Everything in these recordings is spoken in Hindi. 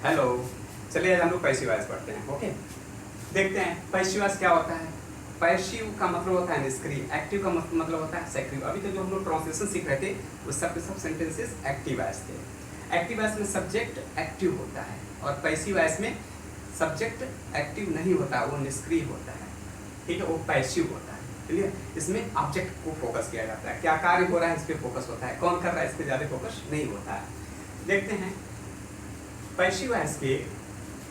हेलो, चलिए आज हम लोग पैसिव वॉइस पढ़ते हैं। ओके, देखते हैं पैसिव वॉइस क्या होता है। पैसिव का मतलब होता है निष्क्रिय, एक्टिव का मतलब होता है सक्रिय। अभी तक जो हम लोग ट्रांसलेशन सीख रहे थे वो सब के सब सेंटेंसेस एक्टिव वॉइस थे। एक्टिव वॉइस में सब्जेक्ट एक्टिव होता है और पैसिव वॉइस में सब्जेक्ट एक्टिव नहीं होता, वो निष्क्रिय होता है। ठीक है, वो पैसिव होता है। क्लियर? इसमें ऑब्जेक्ट को फोकस किया जाता है, क्या कार्य हो रहा है इस पर फोकस होता है, कौन कर रहा है इस पर ज़्यादा फोकस नहीं होता है। देखते हैं पैसिव वॉइस के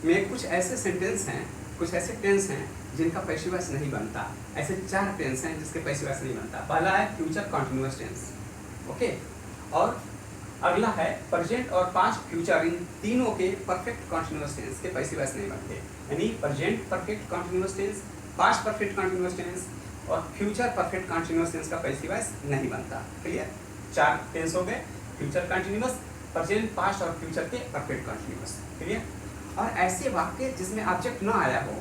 में कुछ ऐसे सेंटेंस हैं, कुछ ऐसे टेंस हैं जिनका पैसिव वॉइस नहीं बनता। ऐसे 4 टेंस हैं जिसके पैसिव वॉइस नहीं बनता। पहला है फ्यूचर कॉन्टिन्यूअस टेंस, ओके, और अगला है प्रेजेंट और पास्ट फ्यूचर। इन तीनों के परफेक्ट कॉन्टिन्यूअस टेंस के पैसिव वॉइस नहीं बनते। यानी present perfect continuous tense, past perfect continuous tense और फ्यूचर परफेक्ट कॉन्टिन्यूअस टेंस का पैसिव वॉइस नहीं बनता। क्लियर? 4 टेंस हो गए, फ्यूचर कॉन्टिन्यूअस, प्रेजेंट, पास्ट और फ्यूचर के परफेक्ट कॉन्टिन्यूअस। क्लियर? और ऐसे वाक्य जिसमें ऑब्जेक्ट ना आया हो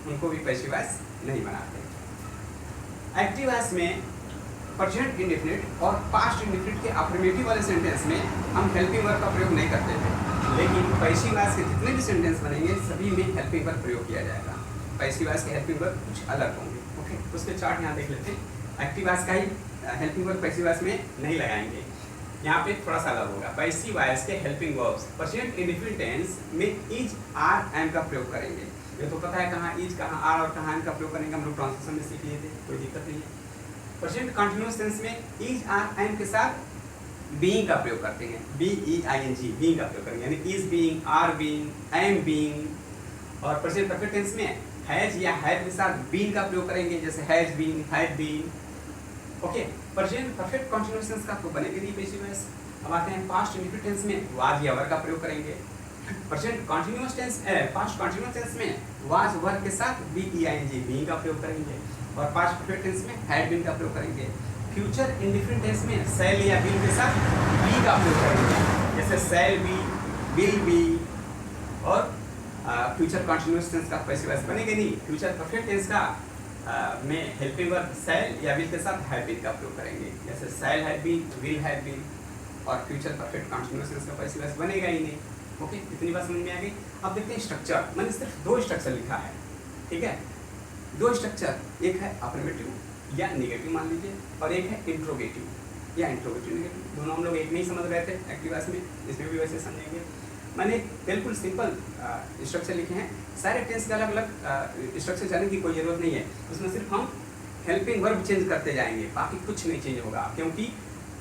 उनको भी पैसिव वॉइस नहीं बनाते। एक्टिव वॉइस में प्रेजेंट इंडेफिनिट और पास्ट इंडेफिनिट के अफर्मेटिव वाले सेंटेंस में हम हेल्पिंग वर्ब का प्रयोग नहीं करते थे, लेकिन पैसिव वॉइस के जितने भी सेंटेंस बनेंगे सभी में हेल्पिंग वर्ब प्रयोग किया जाएगा। पैसिव वॉइस के हेल्पिंग वर्ब कुछ अलग होंगे। ओके, उसके चार्ट यहाँ देख लेते हैं। एक्टिव वॉइस का ही हेल्पिंग वर्ब पैसिव वॉइस में नहीं लगाएंगे, यहाँ पे थोड़ा सा अलग होगा। पैसिव वॉइस के helping verbs present indefinite tense में इज, आर, एम का प्रयोग करेंगे। ये तो पता है कहाँ इज, कहाँ आर और कहाँ एम का प्रयोग करेंगे, हम लोग ट्रांसलेशन में सीख लिए थे, कोई दिक्कत नहीं है। प्रेजेंट कंटीन्यूअस टेंस में इज, आर, एम के साथ बीइंग का प्रयोग करते हैं, BEING, बीइंग का प्रयोग करेंगे, यानी is being, are being, am being. और प्रेजेंट परफेक्ट टेंस में हैज या हैड के साथ बीइंग का प्रयोग करेंगे, जैसे has been, had been. Okay, present perfect continuous tense का तो बनेगी नहीं पैसिव वॉइस। अब आते हैं पास्ट इंडेफिनिट टेंस में वाज या वर का प्रयोग करेंगे। Present continuous tense, past continuous tense में वाज वर के साथ BEING, बीइंग का प्रयोग करेंगे और पास्ट परफेक्ट टेंस में हैड बीन का प्रयोग करेंगे। फ्यूचर इंडेफिनिट टेंस में शैल या विल के साथ बी का प्रयोग करेंगे, जैसे शैल बी, विल बी। और फ्यूचर कंटीन्यूअस टेंस का पैसिव वॉइस बनेगा नहीं। फ्यूचर परफेक्ट टेंस का में हेल्पिंग वर्ब शैल या विल के साथ हैव बीन का प्रयोग करेंगे, जैसे shall have been, will have been. और फ्यूचर परफेक्ट कंटीन्यूअस टेंस का पैसिव वॉइस बनेगा ही नहीं। ओके, इतनी बात समझ में आ गई। अब देखते हैं स्ट्रक्चर। मैंने सिर्फ 2 स्ट्रक्चर लिखा है, ठीक है, 2 स्ट्रक्चर, एक है अफर्मेटिव या नेगेटिव मान लीजिए, और एक है इंट्रोगेटिव या इंट्रोगेटिव नेगेटिव। दोनों हम लोग एक नहीं समझ रहे थे एक्टिव वॉइस में, इसमें भी वैसे समझेंगे। मैंने बिल्कुल सिंपल स्ट्रक्चर लिखे हैं। सारे टेंस के अलग अलग स्ट्रक्चर जाने की कोई ज़रूरत नहीं है, उसमें सिर्फ हम हेल्पिंग वर्ब चेंज करते जाएंगे, बाकी कुछ नहीं चेंज होगा। क्योंकि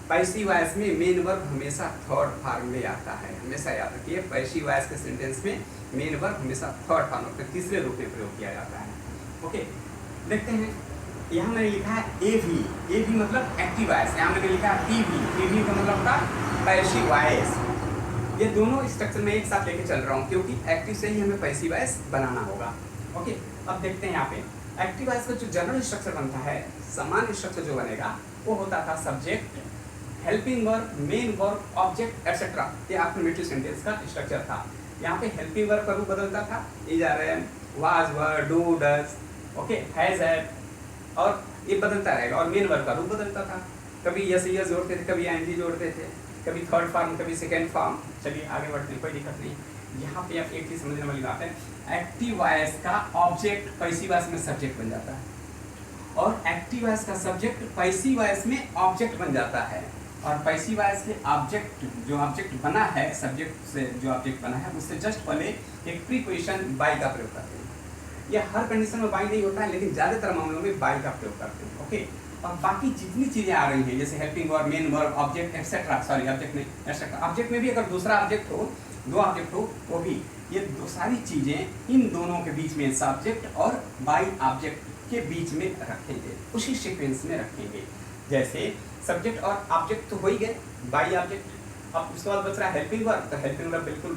पैसिव वॉइस में मेन वर्ब हमेशा थर्ड फॉर्म में आता है, हमेशा याद रखिए। पैसिव वॉइस के सेंटेंस में मेन वर्ब हमेशा थर्ड फॉर्म में, तीसरे रूप में प्रयोग किया जाता है। ओके, देखते हैं। यहाँ मैंने लिखा है ए भी मतलब एक्टिव वॉइस, यहाँ मैंने लिखा है टी भी का मतलब था पैसिव वॉइस। ये दोनों स्ट्रक्चर में एक साथ लेके चल रहा हूँ क्योंकि एक्टिव से ही हमें पैसिव वॉइस बनाना होगा। ओके, अब देखते हैं यहाँ पे एक्टिव वॉइस का जो जनरल स्ट्रक्चर बनता है, सामान्य स्ट्रक्चर जो बनेगा वो होता था subject, helping verb, main verb, object etcetera. ये अफर्मेटिव सेंटेंस का स्ट्रक्चर था। यहाँ पे हेल्पिंग वर्ब का रूप बदलता था, is, are, am, was, were, do, does, okay, has, had, और ये बदलता रहेगा। और मेन वर्ब का रूप बदलता था, कभी यस यस जोड़ते थे, कभी ING जोड़ते थे, कभी थर्ड फॉर्म, कभी सेकेंड फॉर्म। चलिए आगे बढ़ते हैं, कोई दिक्कत नहीं। यहाँ पे आप एक चीज समझने वाली बात है, एक्टिव वॉइस का ऑब्जेक्ट पैसिव वॉइस में सब्जेक्ट बन जाता है और एक्टिव वॉइस का सब्जेक्ट पैसिव वॉइस में ऑब्जेक्ट बन जाता है। और पैसिव वॉइस के ऑब्जेक्ट, जो ऑब्जेक्ट बना है, सब्जेक्ट से जो ऑब्जेक्ट बना है उससे जस्ट पहले एक प्रीपोजिशन बाई का प्रयोग करते हैं। यह हर कंडीशन में बाई नहीं होता है, लेकिन ज़्यादातर मामलों में बाई का प्रयोग करते हैं। ओके, और बाकी जितनी चीज़ें आ रही हैं जैसे helping verb, main verb, object etcetera, sorry object नहीं एक्सेट्रा, ऑब्जेक्ट में भी अगर दूसरा ऑब्जेक्ट हो, 2 ऑब्जेक्ट हो, वो भी ये दो सारी चीज़ें इन दोनों के बीच में सब्जेक्ट और बाई ऑब्जेक्ट के बीच में रखेंगे, उसी सीक्वेंस में रखेंगे। जैसे सब्जेक्ट और ऑब्जेक्ट तो हो ही गए, बाई ऑब्जेक्ट। अब उसके बाद बच रहा है हेल्पिंग वर्ब, तो हेल्पिंग वर्ब बिल्कुल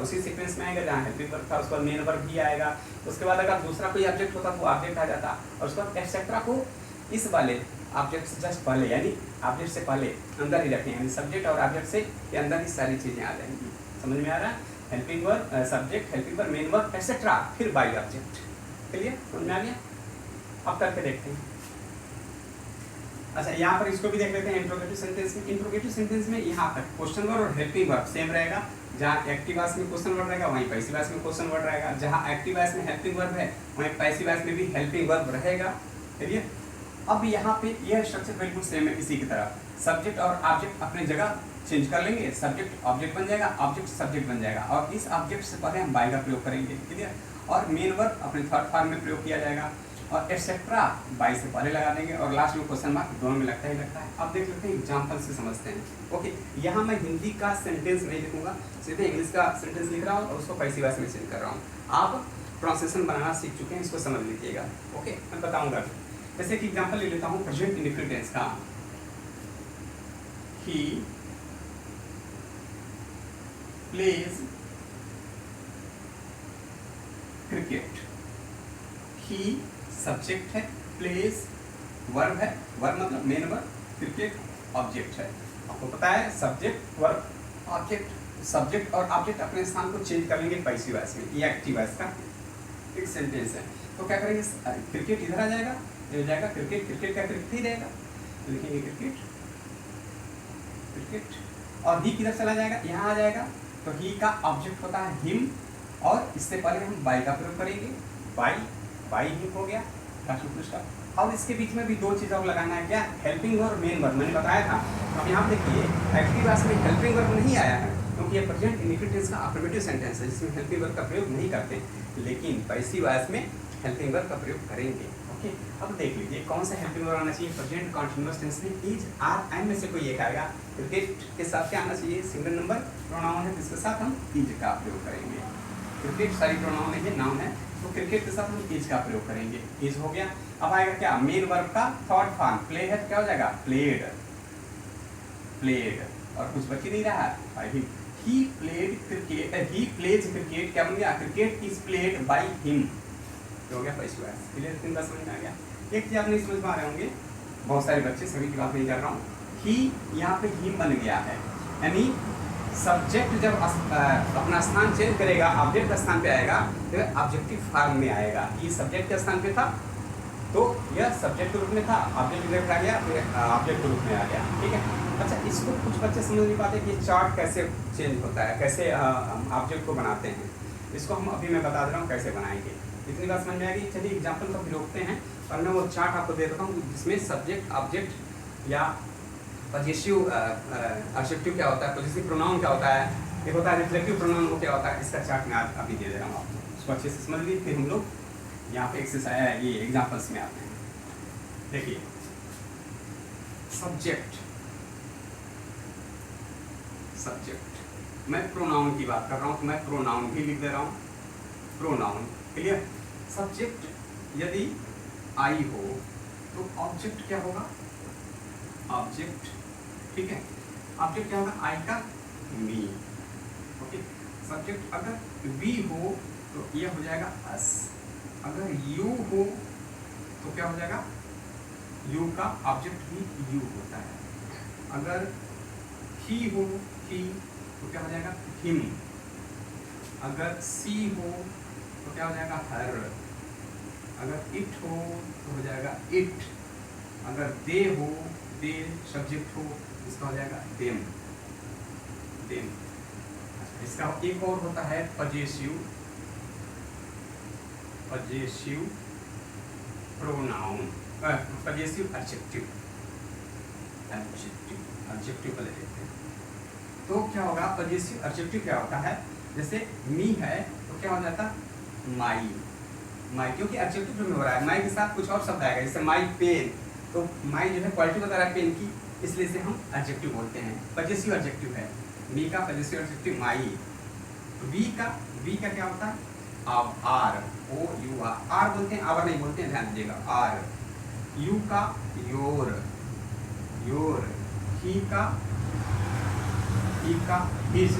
उसी सीक्वेंस में आएगा जहाँ हेल्पिंग वर्ब था, उसके बाद मेन वर्ब भी आएगा। उसके बाद अगर दूसरा कोई ऑब्जेक्ट होता तो ऑब्जेक्ट आ जाता, और उसके बाद एक्सेट्रा को इस वाले ऑब्जेक्ट से जस्ट पहले, यानी ऑब्जेक्ट से पहले अंदर ही रखें, यानी सब्जेक्ट और ऑब्जेक्ट से के अंदर ही सारी चीज़ें आ जाएंगी। समझ में आ रहा है? Helping verb, subject, helping verb, main verb, etcetera, फिर बाई ऑब्जेक्ट। क्लियर? समझ में आ गया? अब करके देखते हैं। अच्छा, यहाँ पर इसको भी देख लेते हैं इंट्रोगेटिव सेंटेंस में। इंट्रोगेटिव सेंटेंस में यहाँ पर क्वेश्चन वर्ड और हेल्पिंग वर्ब सेम रहेगा। जहाँ एक्टिव वॉइस में क्वेश्चन वर्ड रहेगा वहीं पैसिव वॉइस में क्वेश्चन वर्ड रहेगा। जहाँ एक्टिव वॉइस में हेल्पिंग वर्ब है वहीं पैसिव वॉइस में भी हेल्पिंग वर्ब रहेगा। चलिए, अब यहाँ पे यह स्ट्रक्चर बिल्कुल सेम है इसी की तरह। सब्जेक्ट और ऑब्जेक्ट अपने जगह चेंज कर लेंगे, सब्जेक्ट ऑब्जेक्ट बन जाएगा, ऑब्जेक्ट सब्जेक्ट बन जाएगा, और इस ऑब्जेक्ट से पहले हम बाय का प्रयोग करेंगे, क्लियर। और मेन वर्ब अपने थर्ड फॉर्म में प्रयोग किया जाएगा, और एटसेट्रा बाय से पहले लगा देंगे, और लास्ट में क्वेश्चन मार्क दोनों में लगता ही लगता है। अब देख लेते हैं एग्जाम्पल से समझते हैं। ओके, यहाँ मैं हिंदी का सेंटेंस नहीं लिखूंगा, सीधे इंग्लिश का सेंटेंस लिख रहा हूँ और उसको पैसिव वॉइस में चेंज कर रहा हूँ। आप प्रोनाउंसिएशन बनाना सीख चुके हैं, इसको समझ लीजिएगा। ओके, मैं बताऊंगा। जैसे कि एग्जाम्पल ले लेता हूँ प्रेजेंट इंडेफिनिट टेंस का। ही प्लेज क्रिकेट। ही सब्जेक्ट है, प्लेज वर्ब है, वर्ब मतलब मेन वर्ब, क्रिकेट ऑब्जेक्ट है। आपको पता है सब्जेक्ट वर्ब ऑब्जेक्ट, सब्जेक्ट और ऑब्जेक्ट अपने स्थान को चेंज कर लेंगे पैसिव वॉइस में। ये एक्टिव वॉइस का एक सेंटेंस है। तो क्या करेंगे, क्रिकेट इधर आ जाएगा, ये हो जाएगा क्रिकेट, क्रिकेट का क्रिकेट ही रहेगा, तो लिखेंगे क्रिकेट, क्रिकेट, और ही किधर चला जाएगा, यहाँ आ जाएगा। तो ही का ऑब्जेक्ट होता है हिम, और इससे पहले हम बाई का प्रयोग करेंगे, बाई, बाई हिम हो गया, और इसके बीच में भी दो चीज़ और लगाना है, क्या, हेल्पिंग वर्ब, मेन वर्ब मैंने बताया था। तो अब यहाँ देखिए एक्टिव वॉइस में हेल्पिंग वर्ब नहीं आया है, क्योंकि ये प्रेजेंट इंडेफिनिट टेंस का अफर्मेटिव सेंटेंस है जिसमें हेल्पिंग वर्ब का प्रयोग नहीं करते, लेकिन पैसिव वॉइस में हेल्पिंग वर्ब का प्रयोग करेंगे। ओके, अब देख लीजिए कौन सा हेल्पिंग वर्ब आना चाहिए प्रेजेंट कंटीन्यूअस टेंस में। इज, आर, एम में से कोई एक आएगा। क्रिकेट के साथ क्या आना चाहिए, सिंगल नंबर प्रोनाउन है, जिसके साथ हम इज का प्रयोग करेंगे। क्रिकेट सारी प्रोनाउन है, नाउन है, तो क्रिकेट के साथ हम इज का प्रयोग करेंगे। इज हो गया। अब आएगा क्या, मेन वर्ब का थर्ड फॉर्म, प्ले है, क्या हो जाएगा, प्लेड, प्लेड, और कुछ बच ही नहीं रहा है। He played cricket, he plays cricket, क्या बन गया, cricket is played by him, हो गया पैसिव वॉइस। क्लियर, तीन बात समझ में आ गया। एक चीज आप नहीं समझ पा रहे होंगे, बहुत सारे बच्चे, सभी की बात नहीं कर रहा हूँ। ही यहाँ पे हिम बन गया है, यानी सब्जेक्ट जब अपना स्थान चेंज करेगा, ऑब्जेक्ट का स्थान पे आएगा, तो ऑब्जेक्टिव फॉर्म में आएगा। ये सब्जेक्ट के स्थान पे था, तो यह सब्जेक्ट के रूप में था, ऑब्जेक्ट डायरेक्ट आ गया, फिर ऑब्जेक्ट के रूप में आ गया। ठीक है। अच्छा, इसको कुछ बच्चे समझ नहीं पाते कि चार्ट कैसे चेंज होता है, कैसे ऑब्जेक्ट को बनाते हैं। इसको हम अभी मैं बता दे रहा हूँ कैसे बनाएंगे। इतनी बात समझ में आएगी। चलिए एग्जाम्पल को भी रोकते हैं, और मैं वो चार्ट आपको दे देता हूँ जिसमें सब्जेक्ट, ऑब्जेक्ट या पॉजिटिव एडजेक्टिव क्या होता है, पॉजिटिव प्रोनाउन क्या होता है, एक होता है रिफ्लेक्टिव प्रोनाउन वो क्या होता है, इसका चार्ट मैं अभी दे दे रहा हूँ आपको, उसको अच्छे से समझ लीजिए। फिर हम लोग यहाँ पे एक्सरसाइज, ये एग्जाम्पल्स में आते हैं। देखिए सब्जेक्ट, सब्जेक्ट, मैं प्रोनाउन की बात कर रहा हूँ, तो मैं प्रोनाउन भी लिख दे रहा हूँ, प्रोनाउन। क्लियर। सब्जेक्ट यदि आई हो तो ऑब्जेक्ट क्या होगा, ऑब्जेक्ट, ठीक है, ऑब्जेक्ट क्या होगा, आई का मी। ओके, सब्जेक्ट अगर वी हो तो ये हो जाएगा अस, अगर यू हो तो क्या हो जाएगा, यू का ऑब्जेक्ट भी यू होता है, अगर ही हो, ही, तो क्या हो जाएगा, हिम, अगर सी हो तो क्या हो जाएगा, हर, अगर इट हो तो हो जाएगा इट, अगर दे हो, दे सब्जेक्ट हो, इसका हो जाएगा देम, देम। इसका एक और होता है possessive, possessive pronoun, possessive adjective, adjective, adjective को ले लेते हैं। तो क्या होगा, पजेसिव एडजेक्टिव क्या होता है, जैसे मी है तो क्या हो जाता, माई, माई, क्योंकि एडजेक्टिव में हो रहा है, माई के साथ कुछ और शब्द आएगा, जैसे माई पेन, तो माई जो है क्वालिटी बता रहा है पेन की, इसलिए इसे हम एडजेक्टिव बोलते हैं, पजेसिव एडजेक्टिव है। मी का पजेसिव एडजेक्टिव माई। वी का क्या होता है, आर, ओ यू आर बोलते हैं, आवर नहीं बोलते हैं, ध्यान दीजिएगा, आर। यू का योर, योर। ही का हिज,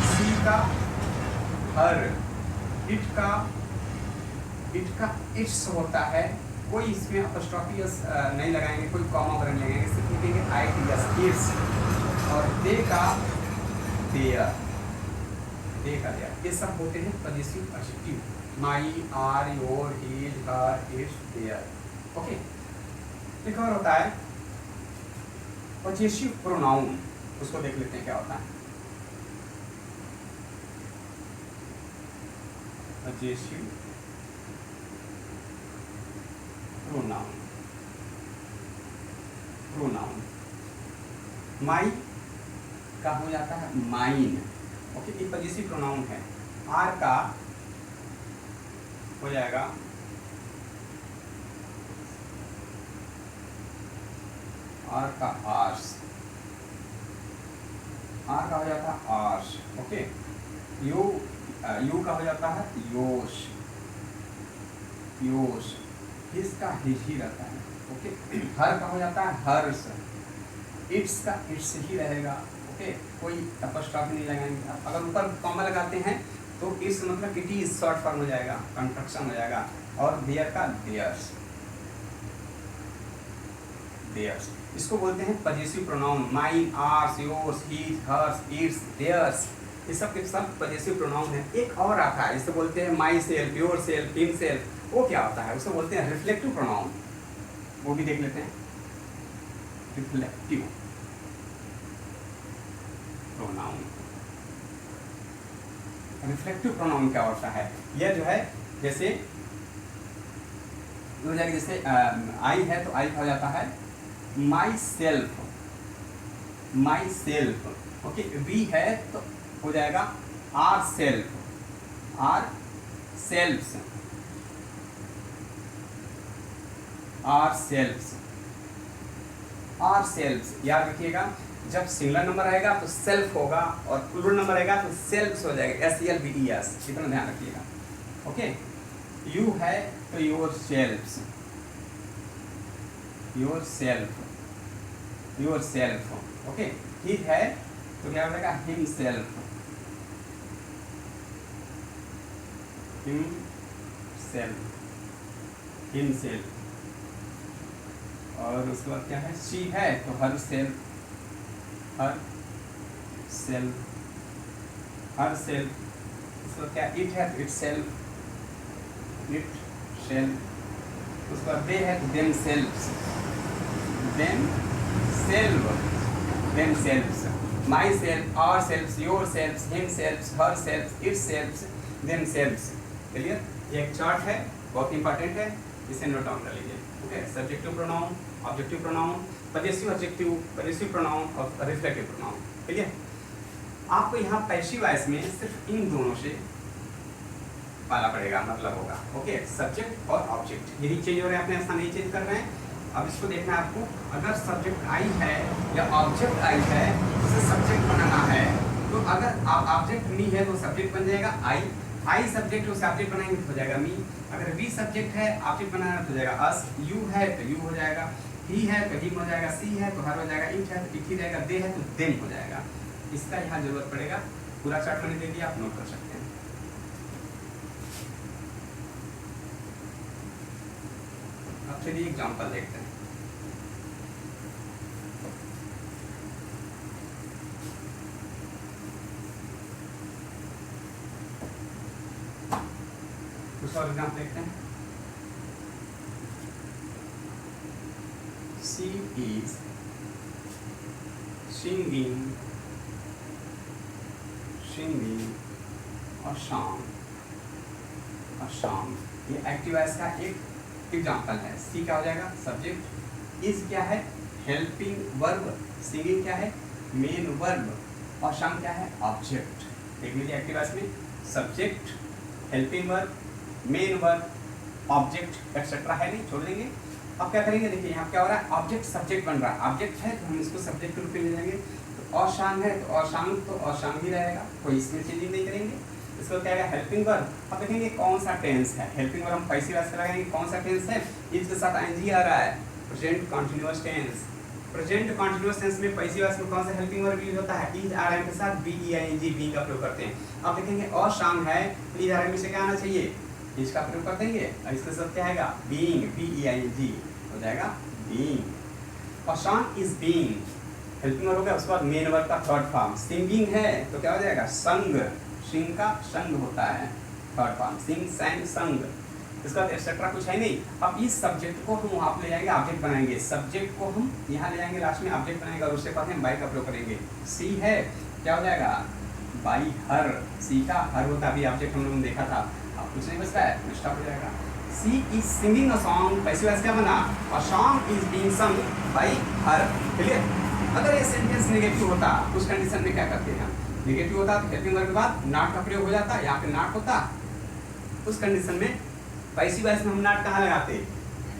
सी का हर, इट का इट्स होता है, कोई इसमें अपॉस्ट्रोफी नहीं लगाएंगे, कोई कॉमा वगैरह नहीं लगाएंगे, सिर्फ लिखेंगे आई टी एस, इट्स। और दे का देयर, दे का देयर, ये सब होते हैं possessive adjective, my, our, your, his, her, its, their. Okay, एक और होता है पजेसिव प्रोनाउन, उसको देख लेते हैं क्या होता है। पजेसिव प्रोनाउन, प्रोनाउन माई का हो जाता है माइन, ओके, ये पजेसिव प्रोनाउन है। आर का हो जाएगा आर का आर्स, आर का हो जाता है आर्स, ओके। यू का हो जाता है योश, योश। हिस का हिज ही रहता है, ओके। हर का हो जाता है हर्ष, इट्स का इट्स ही रहेगा, ओके, कोई अपस्ट्रॉफी नहीं लगाएंगे। अगर ऊपर कॉमा लगाते हैं तो इट्स मतलब इट इज शॉर्ट फॉर्म हो जाएगा, कंस्ट्रक्शन हो जाएगा। और देयर का देयर्स, देयर्स, इसको बोलते हैं possessive pronoun. Mine, ours, yours, his, hers, its, theirs, ये सब के सब पजेसिव प्रोनाउन है। एक और आता है, इसे बोलते हैं my self, your self, him self. वो क्या होता है? उसे बोलते हैं रिफ्लेक्टिव प्रोनाउन, वो भी देख लेते हैं। रिफ्लेक्टिव प्रोनाउन, रिफ्लेक्टिव प्रोनाउन क्या होता है? यह जो है जैसे हो जाएगा, जैसे आई है तो आई का हो जाता है myself, myself, okay. We है तो हो जाएगा ourself, ourselves, ourselves, ourselves. याद रखिएगा, जब सिंगुलर नंबर आएगा तो सेल्फ होगा और प्लूरल नंबर आएगा तो सेल्फ्स हो जाएगा, SELVES, इतना ध्यान रखिएगा, ओके। यू है तो yourselves, yourself, yourself, okay. He है तो क्या बनेगा? Himself, himself, himself. और उसके बाद क्या है? शी है तो herself, herself, herself. उसके बाद क्या? इट है तो इट सेल्फ, इट सेल्फ। उसके बाद दे है तो themselves, themself, themselves. Myself, ourselves, yourselves, himselfs, herselfs, itselfs, themselves. Clear? ये एक चार्ट है, बहुत इंपॉर्टेंट है, इसे नोट डाउन कर लीजिए, okay. Subjective pronoun, objective pronoun, possessive adjective, possessive pronoun और रिफ्लेक्टिव प्रोनाउन। क्लियर? आपको यहाँ पैसिव वॉइस में सिर्फ इन दोनों से पाला पड़ेगा, मतलब होगा, ओके। सब्जेक्ट और ऑब्जेक्ट यही चेंज हो रहे हैं, अपने ऐसा नहीं चेंज कर रहे हैं। अब इसको देखना है आपको, अगर सब्जेक्ट आई है या ऑब्जेक्ट आई है, उसे सब्जेक्ट बनाना है। तो अगर ऑब्जेक्ट मी है तो सब्जेक्ट बन जाएगा आई, आई सब्जेक्ट उसे ऑब्जेक्ट बनाएंगे तो हो जाएगा मी। अगर वी सब्जेक्ट है, ऑब्जेक्ट बनाना तो हो जाएगा अस। यू है तो यू हो जाएगा, ही है तो हिम हो जाएगा, सी है तो हर हो जाएगा, इट है तो इट ही रहेगा, दे है तो देम हो जाएगा। इसका यहाँ जरूरत पड़ेगा। पूरा चार्ट मैंने दे दिया, आप नोट कर सकते हैं। अब चलिए एग्जाम्पल देखते हैं। दूसरा एग्जाम्पल देखते हैं। She is singing, singing a song, a song। ये एक्टिव वॉइस का एक एग्जाम्पल है। सी क्या हो जाएगा? सब्जेक्ट। इज क्या है? Helping verb. सिंगिंग क्या है? Main verb. और सॉन्ग क्या है? ऑब्जेक्ट। देख लीजिए एक्टिव वॉइस में subject, helping verb, main verb, object etcetera है नहीं, छोड़ देंगे। अब क्या करेंगे? देखिए यहाँ क्या हो रहा है? ऑब्जेक्ट सब्जेक्ट बन रहा है। ऑब्जेक्ट है तो हम इसको सब्जेक्ट के रूप में ले जाएंगे। तो अशांग है तो अशांग तो अशांग ही रहेगा, कोई इसमें चेंजिंग नहीं करेंगे। इसको क्या है? Helping verb. अब देखेंगे कौन सा टेंस है। हेल्पिंग वर्ब हम पैसिव वॉइस से लगाएंगे, कौन सा टेंस है? इज के साथ आईएनजी आ रहा है, present continuous tense. Present continuous tense में पैसिव वॉइस में कौन सा हेल्पिंग वर्ब यूज होता है? इज आर के साथ बीईआईएनजी, बी का प्रयोग करते हैं। अब देखेंगे अशांग है तो इज आर से क्या आना चाहिए? इसका प्रयोग कर देंगे और इसके साथ क्या आएगा? बीइंग, बीईआईएनजी हो जाएगा बीइंग। और song is being, helping verb हो गया। उसके बाद मेन वर्ब का थर्ड फॉर्म। सिंगिंग है तो क्या हो जाएगा? संग, सिंग का संग होता है, थर्ड फॉर्म। सिंग, सैंग, संग। इसका एक्सेट्रा कुछ है नहीं। अब इस सब्जेक्ट को हम वहाँ पे ले जाएंगे, ऑब्जेक्ट बनाएंगे, सब्जेक्ट को हम यहाँ ले जाएंगे, लास्ट में ऑब्जेक्ट बनाएंगे और उसके बाद हम बाई का प्रयोग करेंगे। सी है क्या हो जाएगा, बाई हर, सी का हर होता अभी ऑब्जेक्ट हम लोगों ने देखा था, अब कुछ नहीं बचता है, स्टॉप हो जाएगा। She is singing a song, passive voice क्या बना, a song is being sung by her. Clear. अगर ये सेंटेंस नेगेटिव होता उस कंडीशन में क्या करते हैं, नेगेटिव होता तो हेल्पिंग वर्ब के बाद नॉट का प्रयोग हो जाता, यहाँ पे नॉट होता, उस कंडीशन में पैसिव वॉइस में हम नॉट कहाँ लगाते।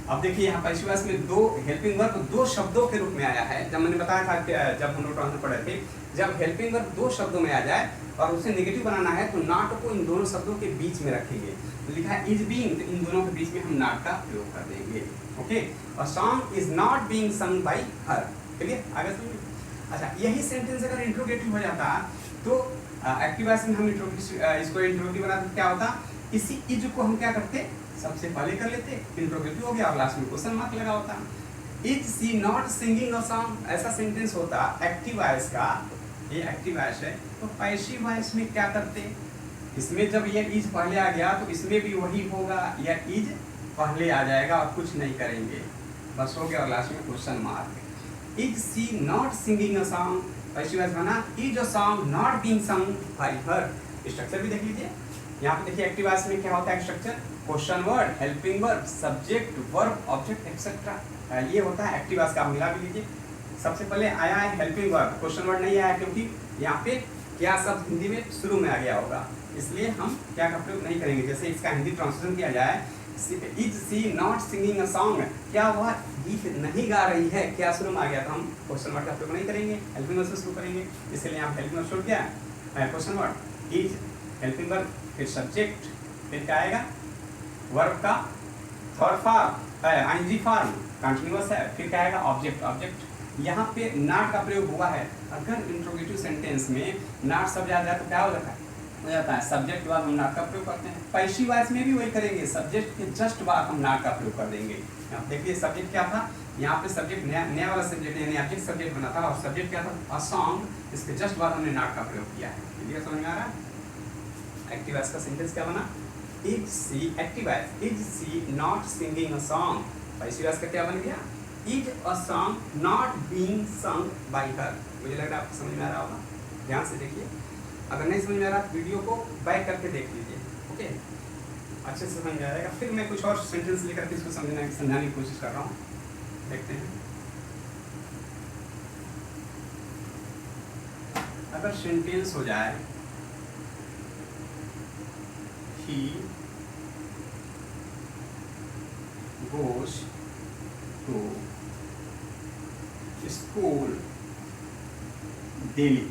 अब देखिए यहाँ पैसिव वॉइस में दो हेल्पिंग वर्ब दो शब्दों के रूप में आया है। जब मैंने बताया था कि जब हम लोग ट्रांसलेट पढ़े थे, जब हेल्पिंग वर्ब दो शब्दों में आ जाए और उसे नेगेटिव बनाना है तो नॉट को इन दोनों शब्दों के बीच में रखेंगे। तो लिखा है इज बीइंग, तो इन दोनों के बीच में हम नॉट का प्रयोग कर देंगे। ओके, और song is not being sung by her. Clear, आगे सुनिए। अच्छा, यही सेंटेंस अगर इंट्रोगेटिव हो जाता तो एक्टिव वॉइस में हम इसको इंट्रोगेटिव बनाते क्या होता, इसी इज को हम क्या करते, सबसे पहले कर लेते, इंट्रोगेटिव हो गया और लास्ट में क्वेश्चन मार्क लगा होता। Is she not singing a song, ऐसा सेंटेंस होता एक्टिव वॉइस का, ये एक्टिव वॉइस है। तो पैसिव वॉइस में क्या करते, इसमें जब ये इज पहले आ गया तो इसमें भी वही होगा, या इज पहले आ जाएगा और कुछ नहीं करेंगे, बस हो गया और लास्ट में question mark. Is she not singing a song, passive voice बना is a song not being sung by her. Structure भी देख लीजिए, यहाँ पे देखिए एक्टिव वॉइस में क्या होता है structure, question word, helping verb, subject, verb, object etcetera, ये होता है एक्टिव वॉइस का। आप मिला भी लीजिए, सबसे पहले आया है हेल्पिंग वर्ब, क्वेश्चन वर्ड नहीं आया क्योंकि यहाँ पे क्या शब्द हिंदी में शुरू में आ गया होगा, इसलिए हम क्या का प्रयोग नहीं करेंगे। जैसे इसका हिंदी ट्रांसलेशन किया जाए, is she not singing a song, क्या वह गीत नहीं गा रही है, क्या शुरू में आ गया तो हम क्वेश्चन वर्ड का प्रयोग नहीं करेंगे, हेल्पिंग वर्ब से शुरू करेंगे, इसलिए यहाँ हेल्पिंग वर्ब छोड़ दिया, question word is, helping verb, फिर सब्जेक्ट, फिर क्या आएगा वर्ब का third form ING form continuous है, फिर क्या आएगा ऑब्जेक्ट, ऑब्जेक्ट। यहाँ पे नॉट का प्रयोग हुआ है, अगर इंट्रोगेटिव सेंटेंस में नॉट शब्द आ जाए तो क्या हो जाता है सब्जेक्ट के बाद हम नॉट का प्रयोग करते हैं। पैसिव वॉइस में भी वही करेंगे, सब्जेक्ट के जस्ट बाद हम नॉट का प्रयोग कर देंगे। यहाँ देखिए सब्जेक्ट क्या था, यहाँ पे सब्जेक्ट नया वाला सब्जेक्ट यानी ऑब्जेक्ट सब्जेक्ट बना था और सब्जेक्ट क्या था अ सॉन्ग, इसके जस्ट बाद हमने नॉट का प्रयोग किया है। क्लियर, समझ में आ रहा है। एक्टिव वॉइस का सेंटेंस क्या बना, is she, active voice is she not singing a song, passive voice का क्या बन गया, is a song not being sung by her. मुझे लग रहा है आपको समझ में आ रहा होगा, ध्यान से देखिए, अगर नहीं समझ में आ रहा वीडियो को बैक करके देख लीजिए, ओके, अच्छे से समझ में आएगा। फिर मैं कुछ और सेंटेंस लेकर के इसको समझाने की कोशिश कर रहा हूँ, देखते हैं। अगर सेंटेंस हो जाए he goes to school daily,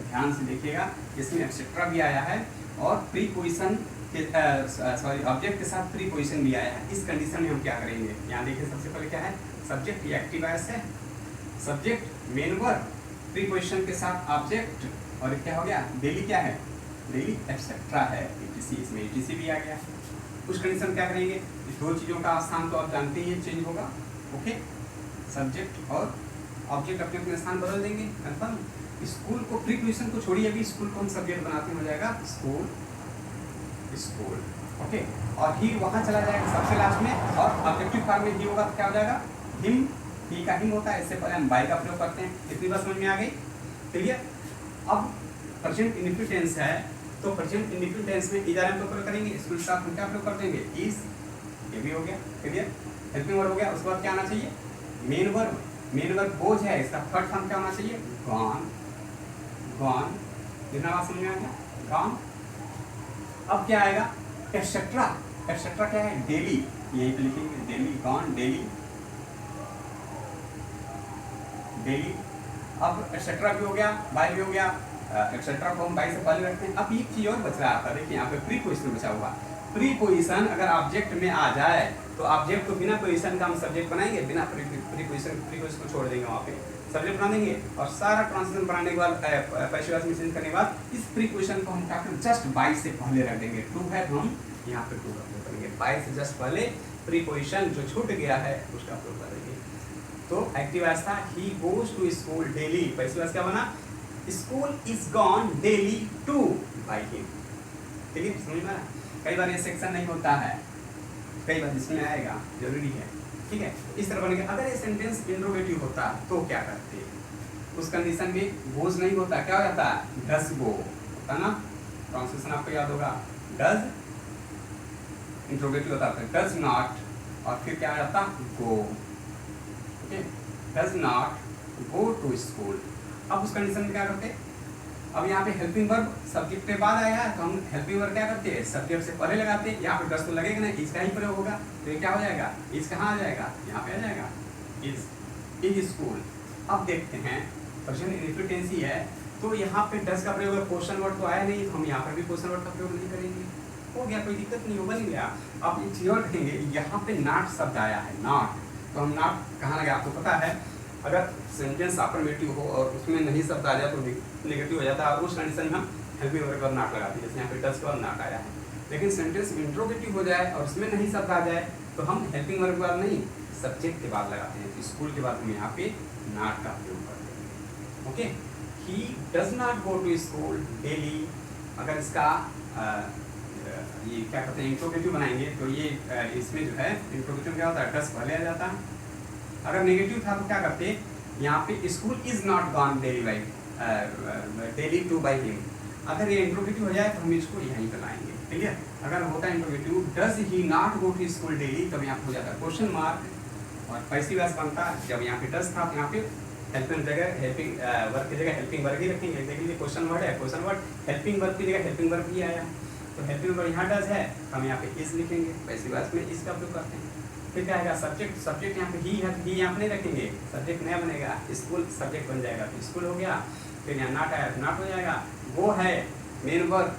ध्यान से देखिएगा, इसमें एक्सेट्रा भी आया है और प्रीपोजिशन के ऑब्जेक्ट के साथ प्रीपोजिशन भी आया है। इस कंडीशन में हम क्या करेंगे, यहाँ देखिए सबसे पहले क्या है सब्जेक्ट, ये एक्टिव वॉइस है, सब्जेक्ट मेन वर्ब, प्रीपोजिशन के साथ ऑब्जेक्ट, और क्या हो गया डेली, क्या है डेली एक्सेट्रा है, ETC, इसमें ETC भी आ गया। उस कंडीशन क्या करेंगे, इस दो चीज़ों का स्थान तो आप जानते ही चेंज होगा, ओके, सब्जेक्ट और ऑब्जेक्ट अपने अपने स्थान बदल देंगे, कंफर्म। स्कूल को प्रीपोजिशन को छोड़िए, अभी स्कूल को हम सब्जेक्ट बनाते हो जाएगा स्कूल, स्कूल, ओके, और ही वहाँ चला जाएगा सबसे लास्ट में, और ऑब्जेक्टिव फॉर्म में ही होगा तो क्या हो जाएगा हिम, ही का हिम होता है, इससे पहले हम बाय का प्रयोग करते हैं। इतनी बात समझ में आ गई, क्लियर। अब प्रेजेंट इंडेफिनिट टेंस है, तो प्रेजेंट इंडेफिनिट टेंस में इधर हम प्रयोग करेंगे, इसके साथ हम क्या प्रयोग कर देंगे इज, ये भी हो गया क्लियर, हेल्पिंग वर्ब हो गया। उसके बाद क्या आना चाहिए main verb, main verb goes है, इसका थर्ड फॉर्म क्या होना चाहिए गॉन, गॉन, जितना बात समझ में आ गया गॉन। अब क्या आएगा एक्सेट्रा, एक्सेट्रा क्या है डेली, यही पे लिखेंगे डेली, गॉन डेली, डेली। अब एक्सेट्रा भी हो गया, बाय भी हो गया, एक्सेट्रा को हम बाई से पहले रखते हैं। अब एक चीज और बच रहा था, देखिए यहाँ पे प्रीपोजिशन बचा हुआ, प्रीपोजिशन अगर ऑब्जेक्ट में आ जाए तो ऑब्जेक्ट को बिना पोजिशन का हम सब्जेक्ट बनाएंगे, बिना प्रीपोजिशन को छोड़ देंगे, वहाँ पे सब्जेक्ट बना देंगे और सारा ट्रांसलेशन बनाने के बाद पैसिव वॉइस में चेंज करने के बाद इस प्रीपोजिशन को हम क्या करें जस्ट बाई से पहले रख देंगे। टू है तो हम यहाँ पे टू का प्रयोग करेंगे, बाई से जस्ट पहले प्रीपोजिशन जो छूट गया है उसका प्रयोग करेंगे। तो एक्टिव वॉइस था he goes to school daily, passive voice क्या बना school is gone daily to by him. ठीक है, समझ में? कई बार ये सेक्शन नहीं होता है, कई बार इसमें आएगा, जरूरी है, ठीक है। इस तरह बनेगा। अगर ये सेंटेंस इंट्रोगेटिव होता तो क्या करते, उस कंडीशन में गोज नहीं होता, क्या हो जाता, डज गो होता ना। ट्रांसलेशन आपको याद होगा, डज इंट्रोगेटिव होता है, डज नॉट, और फिर क्या आ जाता, go, okay, does not go to school. अब उस कंडीशन में क्या करते, अब यहाँ पे हेल्पिंग वर्ब सब्जेक्ट के बाद आया है, तो हम हेल्पिंग वर्ब क्या करते हैं, सब्जेक्ट से पहले लगाते हैं। यहाँ पे डज तो लगेगा नहीं, इसका ही प्रयोग होगा, तो ये क्या हो जाएगा, इज कहाँ आ जाएगा, यहाँ पे आ जाएगा, इज स्कूल। अब देखते हैं प्रेजेंट इंडिफिकेंसी है, तो यहाँ पे डज का प्रयोग, क्वेश्चन वर्ड तो आया नहीं, तो हम यहाँ पर भी क्वेश्चन वर्ड का प्रयोग नहीं करेंगे, हो गया, कोई दिक्कत नहीं हो, बन गया। अब एक चीज और देखेंगे, यहाँ पे नॉट शब्द आया है, नॉट, तो हम नॉट कहाँ लगे, आपको पता है, अगर सेंटेंस अफर्मेटिव हो और उसमें नहीं शब्द आ जाए तो नेगेटिव हो जाता है, और उस कंडीशन में हम हेल्पिंग वर्ब पर नॉट लगाते हैं, जैसे यहाँ पे डज पर नॉट आया है। लेकिन सेंटेंस इंट्रोगेटिव हो जाए और उसमें नहीं शब्द आ जाए, तो हम हेल्पिंग वर्ब पर नहीं, सब्जेक्ट के बाद लगाते हैं, तो स्कूल के बाद हम यहाँ पे नॉट का प्रयोग करते हैं, okay. He does not go to school daily. अगर इसका ये क्या कहते हैं, इंट्रोगेटिव बनाएंगे, तो ये इसमें जो है इंट्रोगेटिव क्या होता है, डज पहले आ जाता है। अगर नेगेटिव था तो क्या करते, यहाँ पे school is not gone daily by daily to by him. अगर ये इंट्रोगेटिव हो जाए तो हम इसको यहीं पे लाएंगे, ठीक है। अगर होता है interrogative, does he not go to school daily, तब यहाँ पे हो जाता है क्वेश्चन मार्क, और पैसिव वॉइस बनता है। जब यहाँ पे डज था तो यहाँ पे हेल्पिंग जगह हेल्पिंग वर्ब की जगह हेल्पिंग वर्ब ही रखेंगे। देख लीजिए क्वेश्चन वर्ड है, क्वेश्चन वर्ड हेल्पिंग वर्ब की जगह हेल्पिंग वर्ब ही आया, तो हेल्पिंग वर्ब यहाँ डज है, हम यहाँ पे इज लिखेंगे, पैसिव वॉइस में इसका प्रयोग करते हैं। फिर क्या आएगा, सब्जेक्ट, सब्जेक्ट यहाँ पे ही है, ही यहाँ पे नहीं रखेंगे, सब्जेक्ट नया बनेगा, स्कूल सब्जेक्ट बन जाएगा, तो स्कूल हो गया। फिर यहाँ नॉट आया तो नॉट हो जाएगा, वो है मेन वर्ब,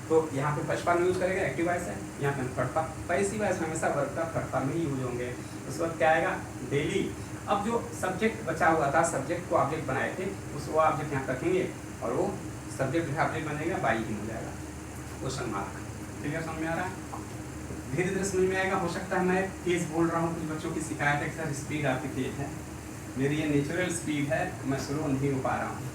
तो यहाँ पे फर्स्ट फॉर्म में यूज करेगा, एक्टिव वॉइस है, यहाँ पे थर्ड फॉर्म, पैसिव वॉइस में हमेशा वर्ब का थर्ड फॉर्म में ही यूज होंगे। उसके बाद क्या आएगा, डेली। अब जो सब्जेक्ट बचा हुआ था, सब्जेक्ट को ऑब्जेक्ट बनाए थे, उस वो ऑब्जेक्ट यहाँ रखेंगे, और वो सब्जेक्ट जो है ऑब्जेक्ट बनेगा, बाई ही हो जाएगा, क्वेश्चन मार्क। ठीक है, समझ में आ रहा है, धीरे धीरे समझ में आएगा। हो सकता है मैं तेज बोल रहा हूँ, कुछ बच्चों की शिकायत है कि सर स्पीड आपकी तेज है, मेरी ये नेचुरल स्पीड है, मैं स्लो नहीं हो पा रहा हूँ।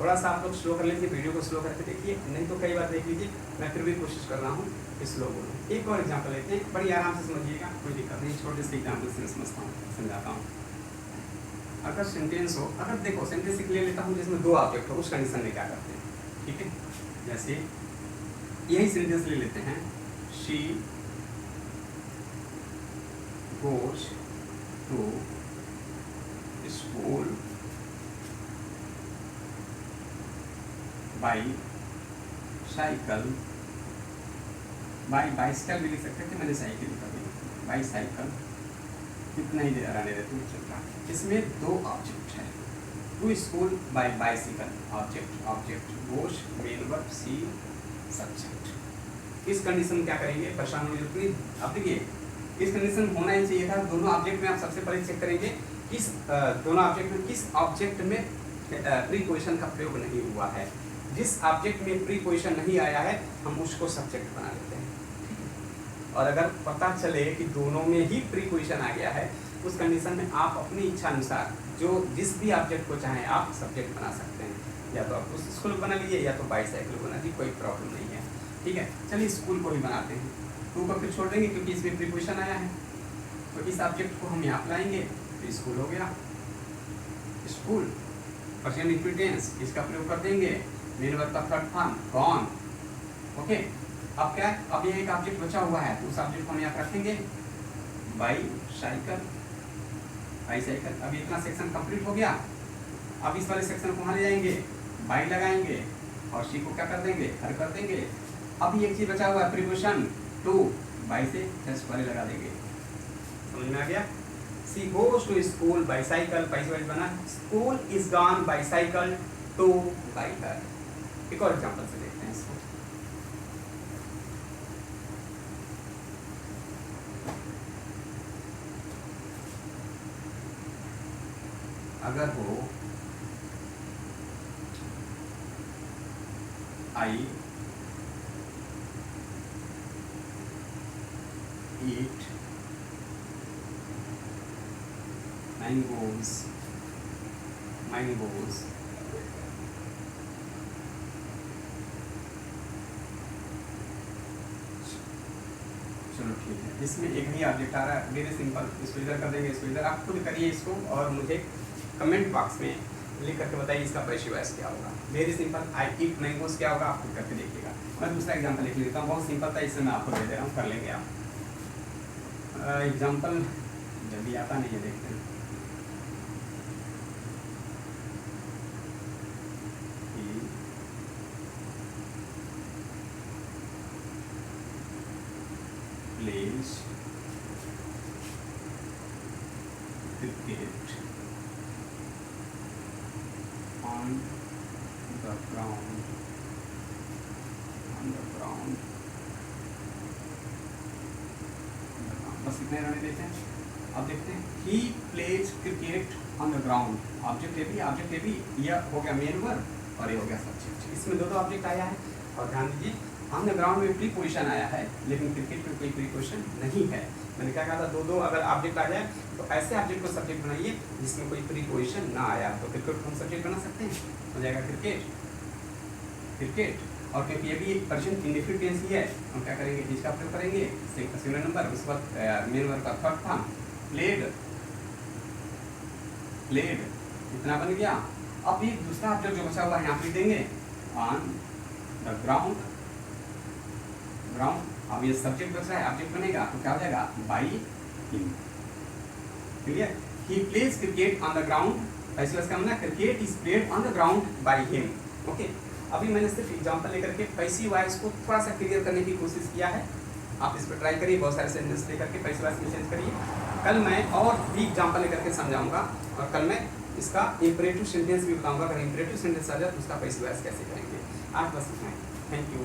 थोड़ा सा आप लोग स्लो कर लीजिए, वीडियो को स्लो करके देखिए, नहीं तो कई बार देख लीजिए, मैं फिर भी कोशिश कर रहा हूँ कि स्लो बोलूँ। एक और एग्जाम्पल लेते हैं, बड़ी आराम से समझिएगा, कोई दिक्कत नहीं, छोटे से एग्जाम्पल से समझता हूँ, समझाता हूँ। अगर सेंटेंस हो, अगर देखो सेंटेंस ले लेता हूँ जिसमें दो ऑब्जेक्ट हो, उस कंडीशन में क्या करते हैं, ठीक है। जैसे यही सेंटेंस ले लेते हैं, she goes to school by cycle, by bicycle भी लिख सकते थे, मैंने साइकिल लिखा दिया, बाई साइकिल, इतना ही रहने देते हैं, चल रहा। इसमें दो ऑब्जेक्ट है, to school by bicycle, object, object goes, main verb, she subject. इस कंडीशन में क्या करेंगे, परेशान होने की जरूरत नहीं। अब देखिए इस कंडीशन होना ही चाहिए था, दोनों ऑब्जेक्ट में आप सबसे पहले चेक करेंगे किस दोनों ऑब्जेक्ट में किस ऑब्जेक्ट में प्रीपोजिशन का प्रयोग नहीं हुआ है। जिस ऑब्जेक्ट में प्रीपोजिशन नहीं आया है हम उसको सब्जेक्ट बना लेते हैं, और अगर पता चले कि दोनों में ही प्रीपोजिशन आ गया है, उस कंडीशन में आप अपनी इच्छा अनुसार जो जिस भी ऑब्जेक्ट को चाहें आप सब्जेक्ट बना सकते हैं, या तो आप उस स्कूल बना लीजिए या तो बाईसाइकिल बना लीजिए, कोई प्रॉब्लम नहीं है, ठीक है। चलिए स्कूल को भी बनाते हैं, टू को फिर छोड़ देंगे क्योंकि इसमें प्रीपोजिशन आया है, तो इस ऑब्जेक्ट को हम यहाँ लाएंगे, तो स्कूल हो गया, स्कूल। पर्सन इंग्रेडिएंट्स इसका प्रयोग कर देंगे, मेन वर्ब का थर्ड फॉर्म गॉन, ओके। अब क्या, अब ये एक ऑब्जेक्ट बचा हुआ है, तो उस ऑब्जेक्ट को हम यहाँ रखेंगे, बाई साइकिल, बाई साइकिल। अब इतना सेक्शन कंप्लीट हो गया। अब इस वाले सेक्शन को वहाँ ले जाएंगे, बाई लगाएंगे और सी को क्या कर देंगे, हर कर देंगे। अब एक चीज बचा हुआ है प्रीपोजिशन टू, बाई से जस्ट पहले लगा देंगे, समझ में आ गया। She goes to school by cycle, passive voice बना, school is gone by cycle to by her. एक और एग्जांपल से देखते हैं इसको, अगर हो आई eat mangoes चलो ठीक है, इसमें एक ही ऑब्जेक्ट आ रहा है, वेरी सिंपल। इसको इधर कर देंगे, इसको इधर। आप खुद करिए इसको और मुझे कमेंट बॉक्स में लिख करके बताइए इसका पैसिव वॉइस क्या होगा। Very simple. I eat mangoes क्या होगा, आप खुद करके देखिएगा। मैं दूसरा एग्जाम्पल लिख लेता हूँ, बहुत सिंपल था, इससे मैं आपको दे दे रहा हूँ, कर लेंगे आप। एग्जाम्पल जल्दी आता नहीं है, देखते हैं। Plays cricket on the ground. बस इतने रहने देते हैं। अब देखते हैं, he plays cricket on the ground. Object A भी, यह हो गया मेन वर्ब और ये हो गया सब्जेक्ट। इसमें दो ऑब्जेक्ट आया है और ध्यान दीजिए ऑन द ग्राउंड में प्रीपोजिशन आया है, लेकिन क्रिकेट में कोई प्रीपोजिशन नहीं है। मैंने क्या कहा था, दो अगर ऑब्जेक्ट आ जाए तो ऐसे ऑब्जेक्ट को सब्जेक्ट बनाइए जिसमें कोई प्रीपोजिशन ना आया। तो क्रिकेट को हम सब्जेक्ट बना सकते हैं, हो जाएगा क्रिकेट। और क्योंकि ये भी प्रेजेंट इंडेफिनिट टेंस ही है, हम क्या करेंगे, इसका प्रयोग करेंगे, सिंगुलर नंबर, उसके बाद मेन वर्ब का थर्ड फॉर्म प्लेड, इतना बन गया। अब एक दूसरा ऑब्जेक्ट जो बचा हुआ है यहाँ पे देंगे, ऑन द ग्राउंड। अब ये सब्जेक्ट बच रहा है, ऑब्जेक्ट बनेगा तो क्या हो जाएगा, by him. Clear. He plays cricket on the ground. ऐसे उसका मतलब cricket is played on the ground by him. Okay. अभी मैंने सिर्फ एग्जांपल लेकर के पैसिव वॉइस को थोड़ा सा क्लियर करने की कोशिश किया है। आप इस पर ट्राई करिए, बहुत सारे सेंटेंस लेकर के पैसिव वॉइस में चेंज करिए। कल मैं और भी एग्जांपल लेकर के समझाऊंगा और कल मैं इसका इंपरेटिव सेंटेंस भी बताऊंगा। अगर इंपरेटिव सेंटेंस आ जाए तो उसका पैसिव वॉइस कैसे करेंगे। आज बस इतना ही। Thank you.